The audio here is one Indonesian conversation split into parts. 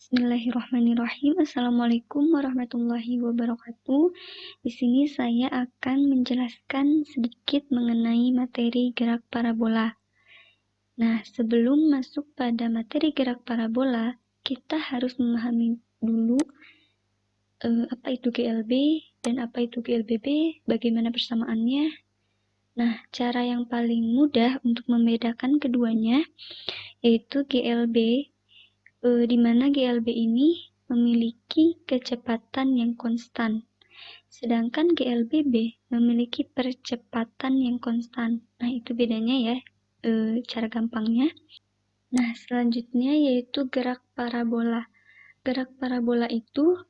Bismillahirrahmanirrahim. Assalamualaikum warahmatullahi wabarakatuh. Di sini saya akan menjelaskan sedikit mengenai materi gerak parabola. Nah, sebelum masuk pada materi gerak parabola, kita harus memahami dulu apa itu GLB dan apa itu GLBB, bagaimana persamaannya. Nah, cara yang paling mudah untuk membedakan keduanya yaitu GLB, di mana GLB ini memiliki kecepatan yang konstan, sedangkan GLBB memiliki percepatan yang konstan. Nah, itu bedanya ya, cara gampangnya. Nah, selanjutnya yaitu gerak parabola. Gerak parabola itu,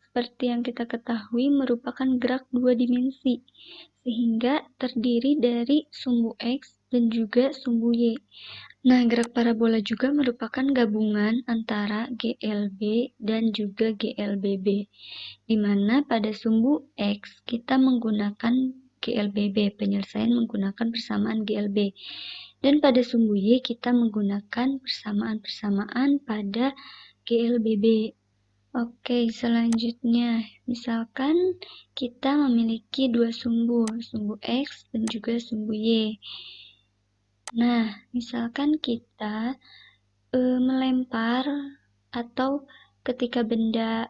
seperti yang kita ketahui, merupakan gerak dua dimensi, sehingga terdiri dari sumbu X dan juga sumbu Y. Nah, gerak parabola juga merupakan gabungan antara GLB dan juga GLBB, di mana pada sumbu X kita menggunakan GLBB, penyelesaian menggunakan persamaan GLB, dan pada sumbu Y kita menggunakan persamaan-persamaan pada GLBB. Oke, selanjutnya, misalkan kita memiliki dua sumbu X dan juga sumbu Y. Nah, misalkan kita melempar atau ketika benda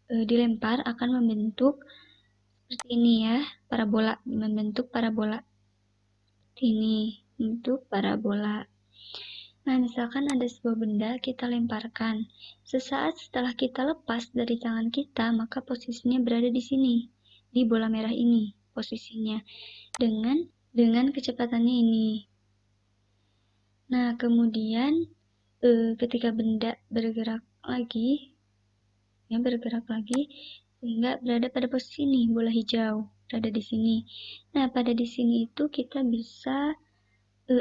dilempar akan membentuk seperti ini ya, parabola, membentuk parabola. Ini bentuk parabola. Nah, misalkan ada sebuah benda kita lemparkan. Sesaat setelah kita lepas dari tangan kita, maka posisinya berada di sini, di bola merah ini posisinya, dengan kecepatannya ini. Nah, kemudian ketika benda bergerak lagi sehingga berada pada posisi ini, bola hijau berada di sini. Nah, pada di sini itu kita bisa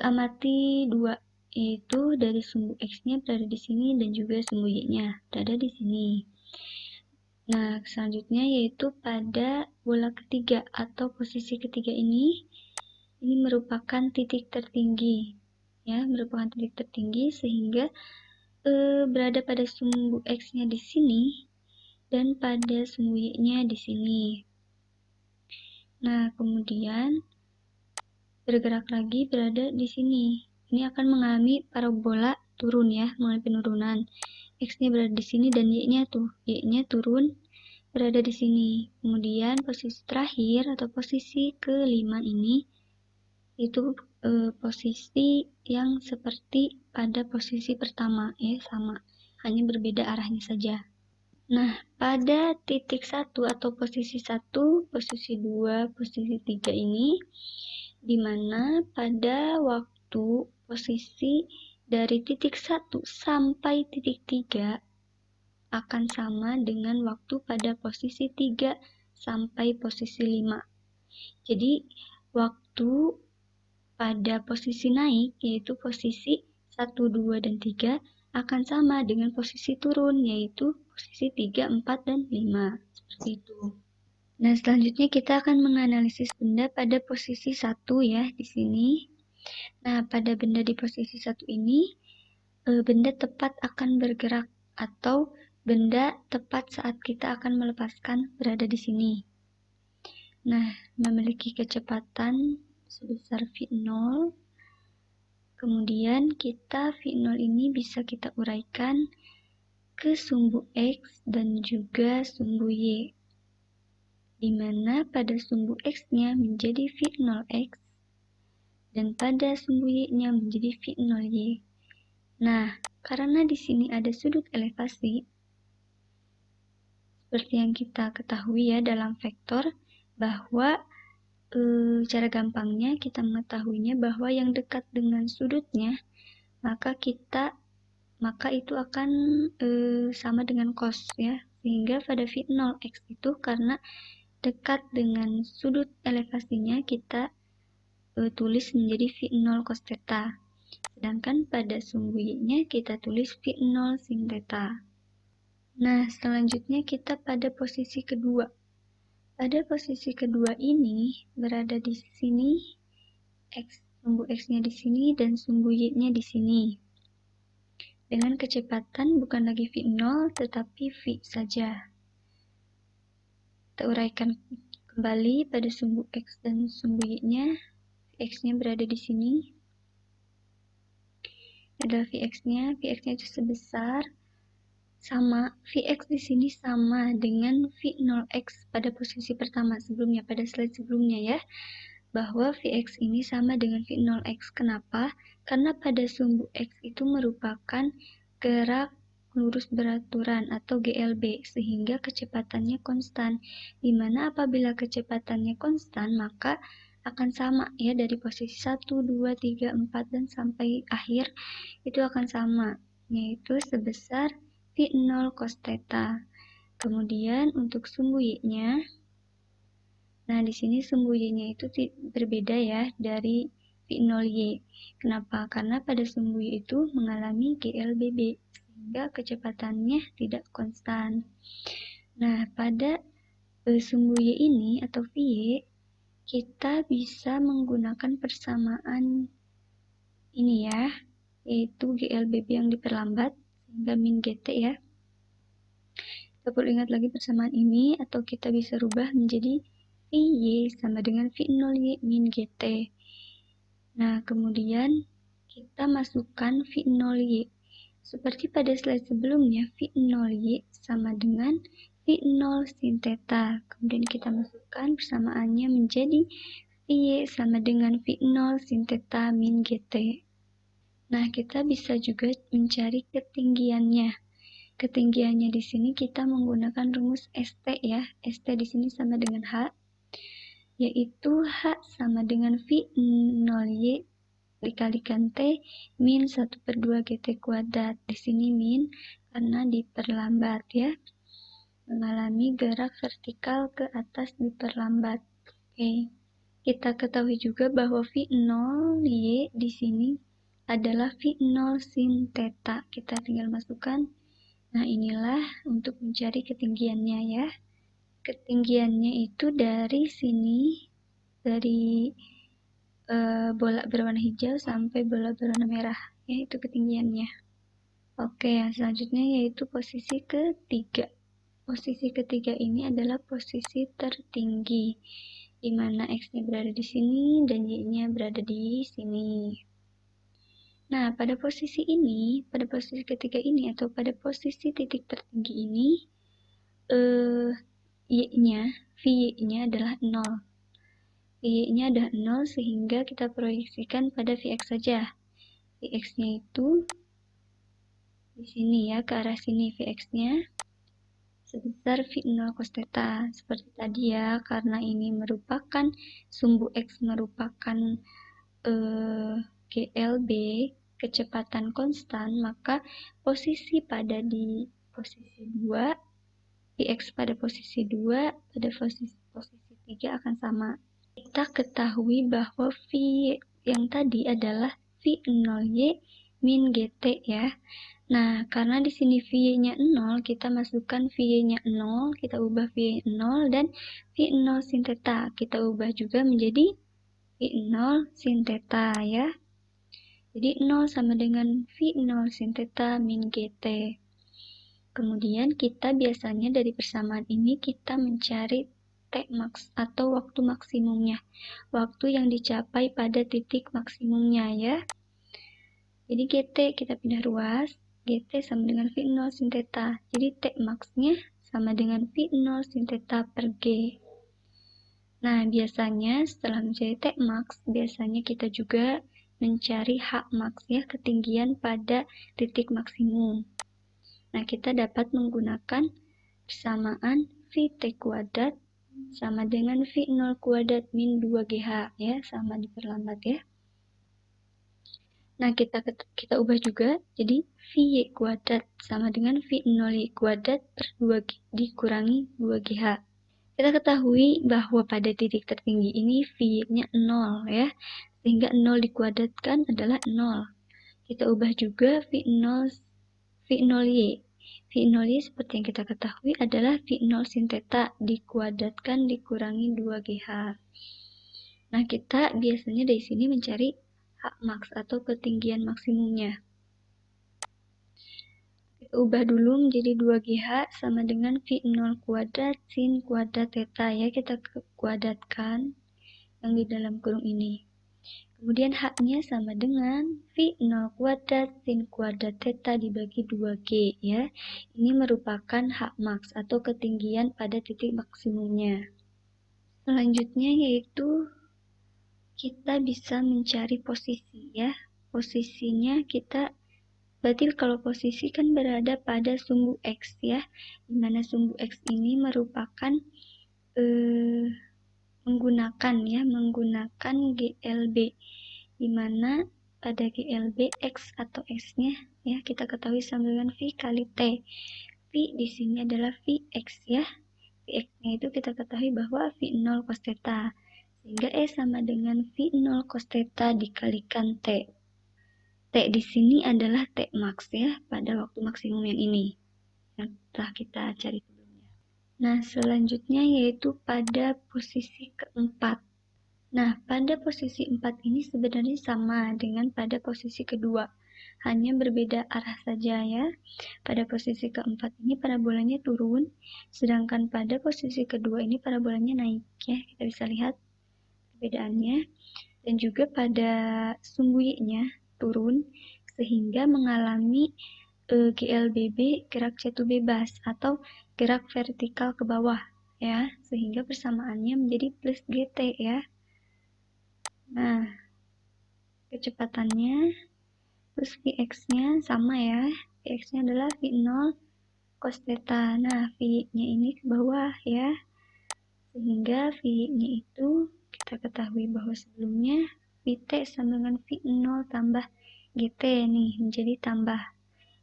amati dua, yaitu dari sumbu X-nya berada di sini dan juga sumbu Y-nya berada di sini. Nah, selanjutnya yaitu pada bola ketiga atau posisi ketiga ini merupakan titik tertinggi. Ya, merupakan titik tertinggi sehingga berada pada sumbu X-nya di sini dan pada sumbu Y-nya di sini. Nah, kemudian bergerak lagi berada di sini. Ini akan mengalami parabola turun ya, mengalami penurunan. X-nya berada di sini dan Y-nya turun berada di sini. Kemudian posisi terakhir atau posisi kelima ini itu posisi yang seperti pada posisi pertama ya, sama, hanya berbeda arahnya saja. Nah, pada titik 1 atau posisi 1, posisi 2, posisi 3 ini di mana pada waktu posisi dari titik 1 sampai titik 3 akan sama dengan waktu pada posisi 3 sampai posisi 5. Jadi, waktu pada posisi naik, yaitu posisi 1, 2, dan 3, akan sama dengan posisi turun, yaitu posisi 3, 4, dan 5. Seperti itu. Nah, selanjutnya kita akan menganalisis benda pada posisi 1 ya, di sini. Nah, pada benda di posisi 1 ini, benda tepat akan bergerak atau benda tepat saat kita akan melepaskan berada di sini. Nah, memiliki kecepatan sebesar V0. Kemudian kita V0 ini bisa kita uraikan ke sumbu X dan juga sumbu Y, di mana pada sumbu X-nya menjadi V0X dan pada sumbu Y-nya menjadi V0Y. Nah, karena di sini ada sudut elevasi, seperti yang kita ketahui ya dalam vektor, bahwa cara gampangnya kita mengetahuinya bahwa yang dekat dengan sudutnya maka itu akan sama dengan cos ya, sehingga pada V0x itu karena dekat dengan sudut elevasinya kita tulis menjadi V0 cos theta, sedangkan pada sumbu Y-nya kita tulis V0 sin theta. Nah, selanjutnya kita pada posisi kedua. Pada posisi kedua ini berada di sini sumbu X-nya di sini dan sumbu Y-nya di sini. dengan kecepatan bukan lagi V0 tetapi V saja. Kita uraikan kembali pada sumbu X dan sumbu Y-nya. X-nya berada di sini. Adalah Vx-nya. Vx-nya itu sebesar sama, Vx di sini sama dengan V0x pada posisi pertama sebelumnya, pada slide sebelumnya ya. Bahwa Vx ini sama dengan V0x. Kenapa? Karena pada sumbu X itu merupakan gerak lurus beraturan atau GLB, sehingga kecepatannya konstan. Dimana apabila kecepatannya konstan, maka akan sama ya dari posisi 1, 2, 3, 4, dan sampai akhir itu akan sama, yaitu sebesar V0 cos theta. Kemudian untuk sumbu Y-nya, nah, di sini sumbu Y-nya itu berbeda ya dari V0Y. Kenapa? Karena pada sumbu Y itu mengalami GLBB, sehingga kecepatannya tidak konstan. Nah, pada sumbu Y ini atau VY, kita bisa menggunakan persamaan ini ya, yaitu GLBB yang diperlambat, sehingga min GT ya. Kita perlu ingat lagi persamaan ini, atau kita bisa rubah menjadi VY sama dengan V0Y min GT. Nah, kemudian kita masukkan V0Y. Seperti pada slide sebelumnya, V0Y sama dengan V0 sin theta. Kemudian kita masukkan persamaannya menjadi VY sama dengan V0 sin theta min GT. Nah, kita bisa juga mencari ketinggiannya. Ketinggiannya di sini kita menggunakan rumus ST ya. ST di sini sama dengan H, yaitu H sama dengan V0Y dikalikan T min 1/2 GT kuadrat. Di sini min karena diperlambat ya. Mengalami gerak vertikal ke atas diperlambat. Oke. Kita ketahui juga bahwa V0Y di sini adalah V0 sin theta. Kita tinggal masukkan. Nah, inilah untuk mencari ketinggiannya ya. Ketinggiannya itu dari sini, dari bola berwarna hijau sampai bola berwarna merah, ya itu ketinggiannya. Oke, yang selanjutnya yaitu posisi ketiga. Posisi ketiga ini adalah posisi tertinggi, di mana X-nya berada di sini dan Y-nya berada di sini. Nah, pada posisi ini, pada posisi ketiga ini atau pada posisi titik tertinggi ini, Y-nya, V-nya adalah 0. V-nya adalah 0 sehingga kita proyeksikan pada Vx saja. Vx-nya itu di sini ya, ke arah sini Vx-nya sebesar V0 cos theta. Seperti tadi ya, karena ini merupakan sumbu X merupakan GLB, kecepatan konstan, maka posisi pada di posisi 2, Vx pada posisi 2, pada posisi 3 akan sama. Kita ketahui bahwa V yang tadi adalah V0Y min GT ya. Nah, karena di sini V-nya 0, kita masukkan V-nya 0, kita ubah V 0 dan V0 sin theta. Kita ubah juga menjadi V0 sin theta ya. Jadi 0 sama dengan V0 sin theta min GT. Kemudian kita biasanya dari persamaan ini kita mencari Tmax atau waktu maksimumnya. Waktu yang dicapai pada titik maksimumnya ya. Jadi GT kita pindah ruas, GT sama dengan V0 sin theta. Jadi Tmax-nya sama dengan V0 sin theta per G. Nah, biasanya setelah mencari Tmax, biasanya kita juga mencari Hmax ya, ketinggian pada titik maksimum. Nah, kita dapat menggunakan persamaan Vt kuadrat sama dengan V0 kuadrat min 2GH ya, sama diperlambat ya. Nah, kita ubah juga jadi Vy kuadrat sama dengan V0y kuadrat per 2 dikurangi 2GH. Kita ketahui bahwa pada titik tertinggi ini V-nya 0 ya, sehingga 0 dikuadratkan adalah 0. Kita ubah juga V0y. V0y seperti yang kita ketahui adalah V0 sin theta dikuadratkan dikurangi 2GH. Nah, kita biasanya dari sini mencari Hmax atau ketinggian maksimumnya. ubah dulu menjadi 2GH sama dengan V0 kuadrat sin kuadrat theta ya, kita kuadratkan yang di dalam kurung ini. Kemudian H-nya sama dengan V0 kuadrat sin kuadrat theta dibagi 2G ya. Ini merupakan H max atau ketinggian pada titik maksimumnya. Selanjutnya yaitu kita bisa mencari posisi ya. Posisinya kita berarti kalau posisi kan berada pada sumbu X ya. Dimana sumbu X ini merupakan menggunakan GLB, dimana pada GLB X atau X-nya ya kita ketahui sama dengan V kali T. V di sini adalah Vx ya. Vx-nya itu kita ketahui bahwa V0 cos theta. Sehingga E sama dengan V0 cos theta dikalikan T. T di sini adalah T max ya pada waktu maksimum yang ini. Yang telah kita cari sebelumnya. Nah, selanjutnya yaitu pada posisi keempat. Nah, pada posisi 4 ini sebenarnya sama dengan pada posisi kedua. Hanya berbeda arah saja ya. Pada posisi keempat ini parabolanya turun, sedangkan pada posisi kedua ini parabolanya naik ya. Kita bisa lihat perbedaannya. Dan juga pada sumbu Y-nya turun, sehingga mengalami GLBB gerak jatuh bebas atau gerak vertikal ke bawah ya. Sehingga persamaannya menjadi plus GT ya. Nah, kecepatannya terus Vx-nya sama ya. Vx-nya adalah V0 cos theta. Nah, V-nya ini ke bawah ya. Sehingga V-nya itu kita ketahui bahwa sebelumnya Vt sama dengan V0 tambah GT nih menjadi tambah.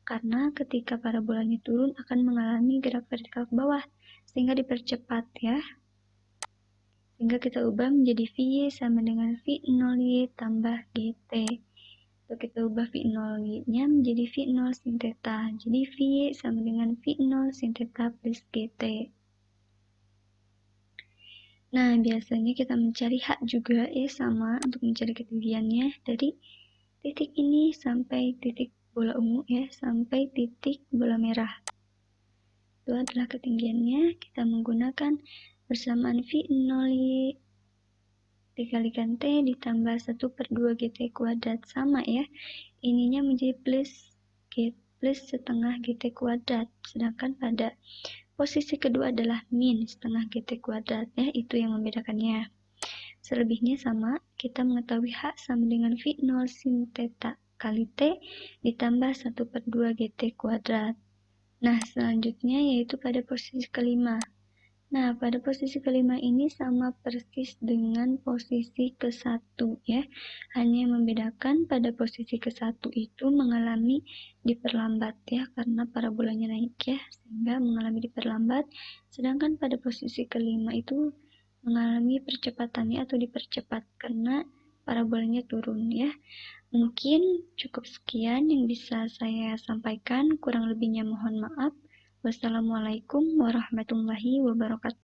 Karena ketika parabolanya turun akan mengalami gerak vertikal ke bawah sehingga dipercepat ya. Sehingga kita ubah menjadi VY sama dengan V0Y tambah GT. Lalu kita ubah V0Y-nya menjadi V0 sin theta. Jadi VY sama dengan V0 sin theta plus GT. Nah, biasanya kita mencari H juga ya sama untuk mencari ketinggiannya dari titik ini sampai titik bola ungu ya, sampai titik bola merah. Itu adalah ketinggiannya. Kita menggunakan persamaan V0Y dikalikan T ditambah 1/2 GT kuadrat sama ya. Ininya menjadi plus setengah GT kuadrat. Sedangkan pada posisi kedua adalah min setengah GT kuadrat ya. Itu yang membedakannya. Selebihnya sama. Kita mengetahui H sama dengan V0 sin theta kali T ditambah 1/2 GT kuadrat. Nah, selanjutnya yaitu pada posisi kelima. Nah, pada posisi kelima ini sama persis dengan posisi ke-1 ya. Hanya yang membedakan pada posisi ke-1 itu mengalami diperlambat ya, karena parabolanya naik ya, sehingga mengalami diperlambat. Sedangkan pada posisi kelima itu mengalami percepatannya atau dipercepat karena parabolanya turun ya. Mungkin cukup sekian yang bisa saya sampaikan, kurang lebihnya mohon maaf. Wassalamualaikum warahmatullahi wabarakatuh.